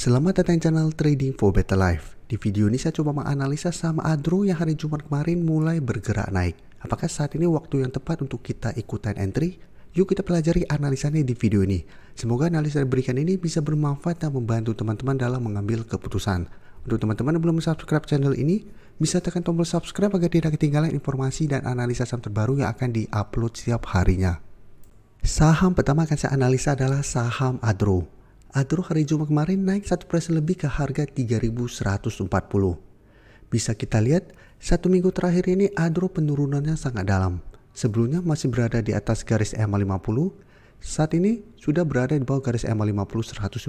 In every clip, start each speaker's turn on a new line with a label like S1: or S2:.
S1: Selamat datang di channel Trading for Better Life. Di video ini saya coba menganalisa saham Adro yang hari Jumat kemarin mulai bergerak naik. Apakah saat ini waktu yang tepat untuk kita ikutan entry? Yuk kita pelajari analisanya di video ini. Semoga analisa yang diberikan ini bisa bermanfaat dan membantu teman-teman dalam mengambil keputusan. Untuk teman-teman yang belum subscribe channel ini, bisa tekan tombol subscribe agar tidak ketinggalan informasi dan analisa saham terbaru yang akan di-upload setiap harinya. Saham pertama akan saya analisa adalah saham Adro. Adro hari Jumat kemarin naik 1% lebih ke harga 3.140. Bisa kita lihat, satu minggu terakhir ini Adro penurunannya sangat dalam. Sebelumnya masih berada di atas garis EMA 50, saat ini sudah berada di bawah garis EMA 50 150.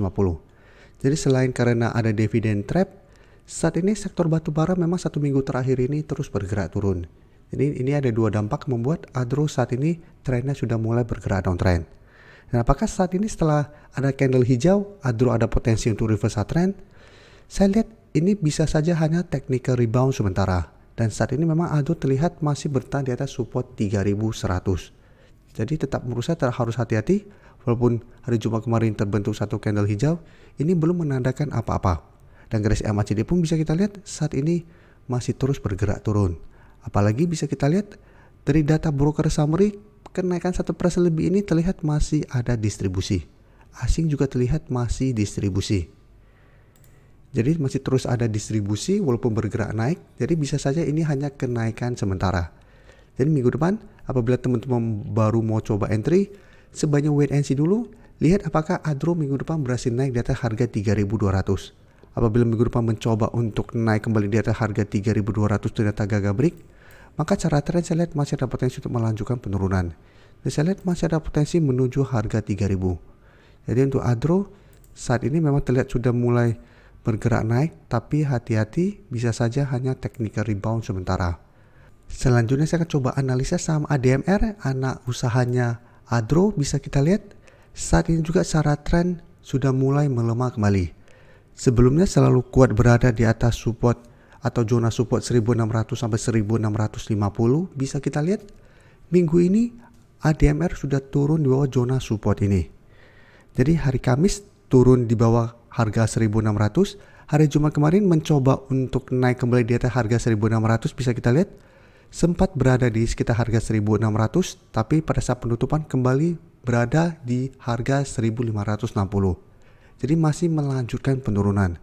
S1: Jadi selain karena ada dividend trap, saat ini sektor batubara memang satu minggu terakhir ini terus bergerak turun. Jadi ini ada dua dampak membuat Adro saat ini trennya sudah mulai bergerak downtrend. Dan apakah saat ini setelah ada candle hijau, Adro ada potensi untuk reversal trend? Saya lihat ini bisa saja hanya technical rebound sementara. Dan saat ini memang Adro terlihat masih bertahan di atas support 3.100. Jadi tetap menurut saya harus hati-hati. Walaupun hari Jumat kemarin terbentuk satu candle hijau, ini belum menandakan apa-apa. Dan garis MACD pun bisa kita lihat saat ini masih terus bergerak turun. Apalagi bisa kita lihat dari data broker summary, kenaikan 1% lebih ini terlihat masih ada distribusi. Asing juga terlihat masih distribusi. Jadi masih terus ada distribusi walaupun bergerak naik. Jadi bisa saja ini hanya kenaikan sementara. Jadi minggu depan apabila teman-teman baru mau coba entry, sebaiknya wait and see dulu. Lihat apakah Adro minggu depan berhasil naik di atas harga 3.200. Apabila minggu depan mencoba untuk naik kembali di atas harga 3.200 ternyata gagal break, maka cara trend saya lihat masih ada potensi untuk melanjutkan penurunan. Dan saya lihat masih ada potensi menuju harga 3.000. Jadi untuk Adro saat ini memang terlihat sudah mulai bergerak naik, tapi hati-hati bisa saja hanya technical rebound sementara. Selanjutnya saya akan coba analisa saham ADMR, anak usahanya Adro. Bisa kita lihat saat ini juga secara trend sudah mulai melemah kembali. Sebelumnya selalu kuat berada di atas support atau zona support 1600 sampai 1650. Bisa kita lihat minggu ini ADMR sudah turun di bawah zona support ini. Jadi hari Kamis turun di bawah harga 1600. Hari Jumat kemarin mencoba untuk naik kembali di atas harga 1600. Bisa kita lihat sempat berada di sekitar harga 1600, tapi pada saat penutupan kembali berada di harga 1560. Jadi masih melanjutkan penurunan.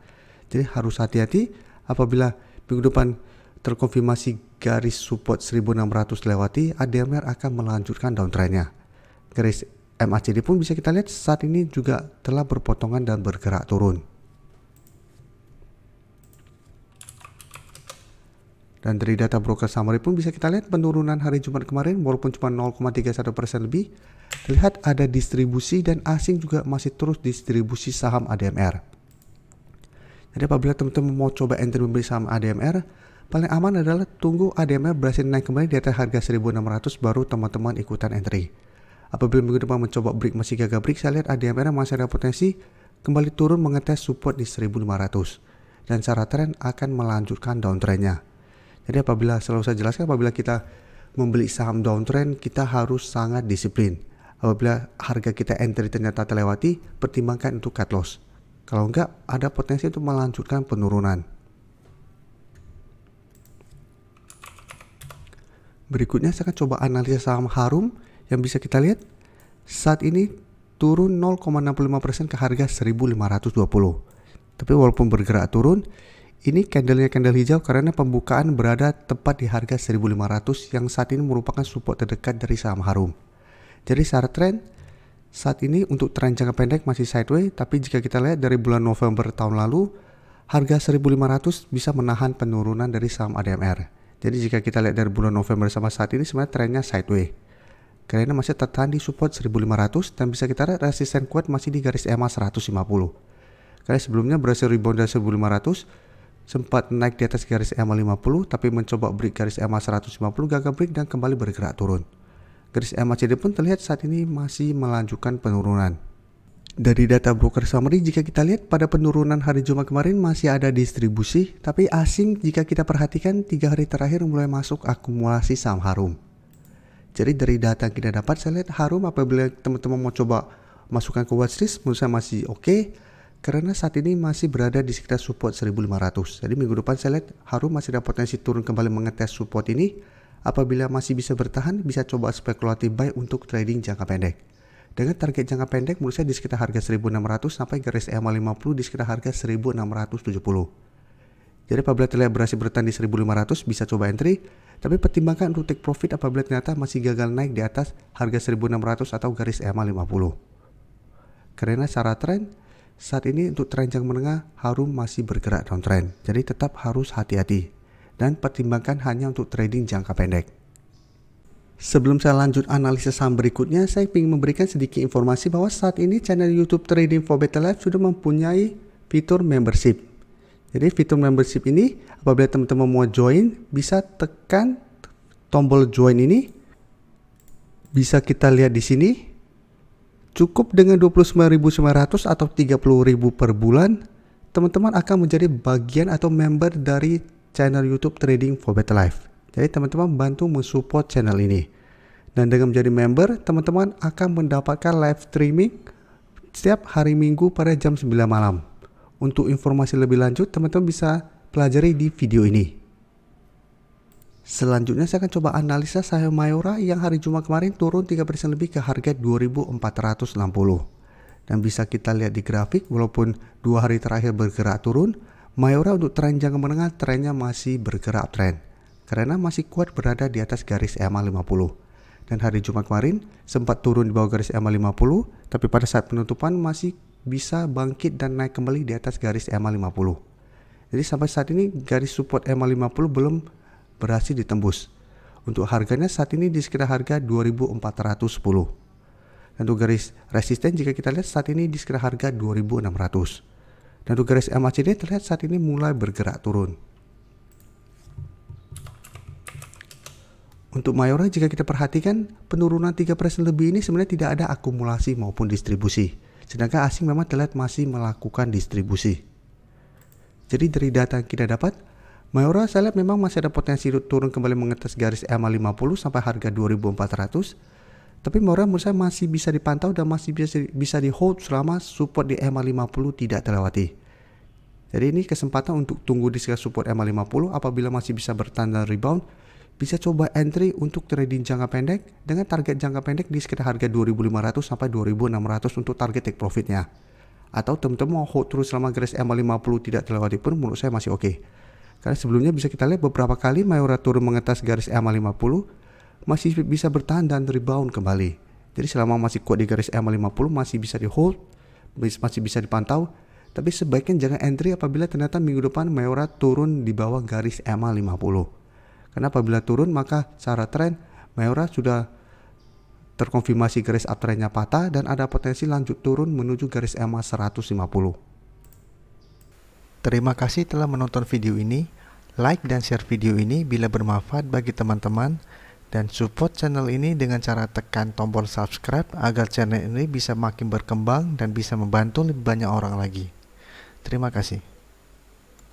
S1: Jadi harus hati-hati apabila minggu depan terkonfirmasi garis support 1600 lewati, ADMR akan melanjutkan downtrendnya. Garis MACD pun bisa kita lihat saat ini juga telah berpotongan dan bergerak turun. Dan dari data broker summary pun bisa kita lihat penurunan hari Jumat kemarin walaupun cuma 0,31% lebih, terlihat ada distribusi dan asing juga masih terus distribusi saham ADMR. Jadi apabila teman-teman mau coba entry membeli saham ADMR, paling aman adalah tunggu ADMR berhasil naik kembali di atas harga 1600 baru teman-teman ikutan entry. Apabila minggu depan mencoba break masih gagal break, saya lihat ADMR masih ada potensi kembali turun mengetes support di 1500. Dan secara tren akan melanjutkan downtrendnya. Jadi apabila selalu saya jelaskan apabila kita membeli saham downtrend, kita harus sangat disiplin. Apabila harga kita entry ternyata terlewati, pertimbangkan untuk cut loss. Kalau enggak, ada potensi untuk melanjutkan penurunan. Berikutnya saya akan coba analisa saham Harum yang bisa kita lihat saat ini turun 0,65% ke harga 1.520. Tapi walaupun bergerak turun, ini candlenya candle hijau karena pembukaan berada tepat di harga 1.500 yang saat ini merupakan support terdekat dari saham Harum. Jadi secara trend saat ini untuk tren jangka pendek masih sideways, tapi jika kita lihat dari bulan November tahun lalu, harga 1.500 bisa menahan penurunan dari saham ADMR. Jadi jika kita lihat dari bulan November sama saat ini sebenarnya trennya sideways. Karena masih tertahan di support 1.500 dan bisa kita lihat resisten kuat masih di garis EMA 150. Karena sebelumnya berhasil rebound dari 1.500, sempat naik di atas garis EMA 50, tapi mencoba break garis EMA 150 gagal break dan kembali bergerak turun. Garis MACD pun terlihat saat ini masih melanjutkan penurunan. Dari data broker summary jika kita lihat pada penurunan hari Jumat kemarin masih ada distribusi, tapi asing jika kita perhatikan 3 hari terakhir mulai masuk akumulasi saham Harum. Jadi dari data yang kita dapat saya lihat Harum apabila teman-teman mau coba masukkan ke watchlist menurut saya masih oke. Karena saat ini masih berada di sekitar support 1500. Jadi minggu depan saya lihat Harum masih ada potensi turun kembali mengetes support ini. Apabila masih bisa bertahan, bisa coba spekulatif buy untuk trading jangka pendek. Dengan target jangka pendek menurut saya di sekitar harga 1600 sampai garis EMA 50 di sekitar harga 1670. Jadi apabila terlihat berhasil bertahan di 1500 bisa coba entry, tapi pertimbangkan untuk take profit apabila ternyata masih gagal naik di atas harga 1600 atau garis EMA 50. Karena secara tren saat ini untuk tren jangka menengah Harum masih bergerak downtrend, jadi tetap harus hati-hati dan pertimbangkan hanya untuk trading jangka pendek. Sebelum saya lanjut analisis saham berikutnya, saya ingin memberikan sedikit informasi bahwa saat ini channel YouTube Trading for Better Life sudah mempunyai fitur membership. Jadi fitur membership ini apabila teman-teman mau join bisa tekan tombol join ini. Bisa kita lihat di sini. Cukup dengan 29.900 atau 30.000 per bulan, teman-teman akan menjadi bagian atau member dari channel YouTube Trading for Better Life. Jadi teman-teman bantu mensupport channel ini. Dan dengan menjadi member, teman-teman akan mendapatkan live streaming setiap hari Minggu pada jam 9 malam. Untuk informasi lebih lanjut, teman-teman bisa pelajari di video ini. Selanjutnya saya akan coba analisa saham Mayora yang hari Jumat kemarin turun 3% lebih ke harga 2.460. Dan bisa kita lihat di grafik walaupun 2 hari terakhir bergerak turun, Mayora untuk tren jangka menengah trennya masih bergerak tren. Karena masih kuat berada di atas garis EMA 50. Dan hari Jumat kemarin sempat turun di bawah garis EMA 50, tapi pada saat penutupan masih bisa bangkit dan naik kembali di atas garis EMA 50. Jadi sampai saat ini garis support EMA 50 belum berhasil ditembus. Untuk harganya saat ini di sekitar harga 2.410. Dan untuk garis resisten jika kita lihat saat ini di sekitar harga 2.600. Dan untuk garis MACD terlihat saat ini mulai bergerak turun. Untuk Mayora jika kita perhatikan penurunan 3% lebih ini sebenarnya tidak ada akumulasi maupun distribusi. Sedangkan asing memang terlihat masih melakukan distribusi. Jadi dari data yang kita dapat, Mayora saya lihat memang masih ada potensi turun kembali mengetes garis EMA 50 sampai harga 2.400. Tapi Mayora menurut saya masih bisa dipantau dan masih bisa di hold selama support di EMA 50 tidak terlewati. Jadi ini kesempatan untuk tunggu di sekitar support EMA 50. Apabila masih bisa bertahan dan rebound, bisa coba entry untuk trading jangka pendek dengan target jangka pendek di sekitar harga 2.500 sampai 2.600 untuk target take profitnya. Atau teman-teman mau hold terus selama garis EMA 50 tidak terlewati pun menurut saya masih oke. Karena sebelumnya bisa kita lihat beberapa kali Mayora turun mengetas garis EMA 50 masih bisa bertahan dan rebound kembali. Jadi selama masih kuat di garis EMA 50 masih bisa di hold, masih bisa dipantau. Tapi sebaiknya jangan entry apabila ternyata minggu depan Mayora turun di bawah garis EMA 50. Karena apabila turun maka secara tren Mayora sudah terkonfirmasi garis uptrendnya patah dan ada potensi lanjut turun menuju garis EMA 150. Terima kasih telah menonton video ini. Like dan share video ini bila bermanfaat bagi teman-teman. Dan support channel ini dengan cara tekan tombol subscribe agar channel ini bisa makin berkembang dan bisa membantu lebih banyak orang lagi. Terima kasih.